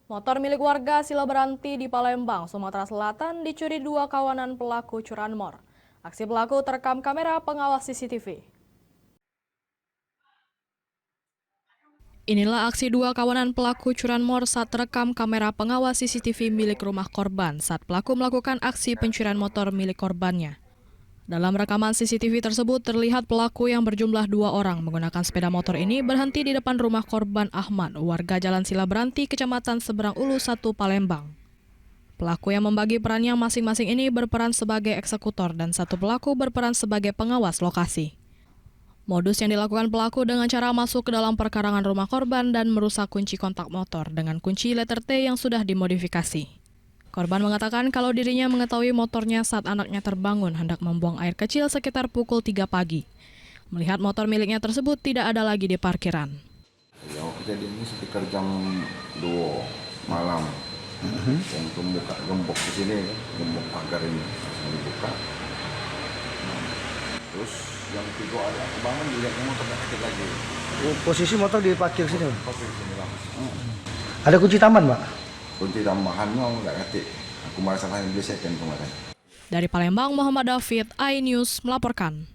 Motor milik warga Silaberanti di Palembang, Sumatera Selatan dicuri dua kawanan pelaku curanmor. Aksi pelaku terekam kamera pengawas CCTV. Inilah aksi dua kawanan pelaku curanmor saat terekam kamera pengawas CCTV milik rumah korban saat pelaku melakukan aksi pencurian motor milik korbannya. Dalam rekaman CCTV tersebut terlihat pelaku yang berjumlah 2 orang menggunakan sepeda motor ini berhenti di depan rumah korban Ahmad, warga Jalan Silaberanti, Kecamatan Seberang Ulu 1, Palembang. Pelaku yang membagi perannya masing-masing ini berperan sebagai eksekutor dan satu pelaku berperan sebagai pengawas lokasi. Modus yang dilakukan pelaku dengan cara masuk ke dalam perkarangan rumah korban dan merusak kunci kontak motor dengan kunci letter T yang sudah dimodifikasi. Korban mengatakan kalau dirinya mengetahui motornya saat anaknya terbangun hendak membuang air kecil sekitar pukul 3 pagi. Melihat motor miliknya tersebut tidak ada lagi di parkiran. Ya, kejadian ini sekitar jam 2 malam. Untuk buka gembok di sini, gembok pagar ini langsung dibuka. Terus yang tiga ada kebangun dilihatnya motor sakit lagi. Posisi motor diparkir sini, Pak? Parkir sini langsung. Ada kunci taman, Pak? Kunci tambahannya nggak ngerti. Aku masalahnya beli second kemarin. Dari Palembang, Muhammad David, iNews melaporkan.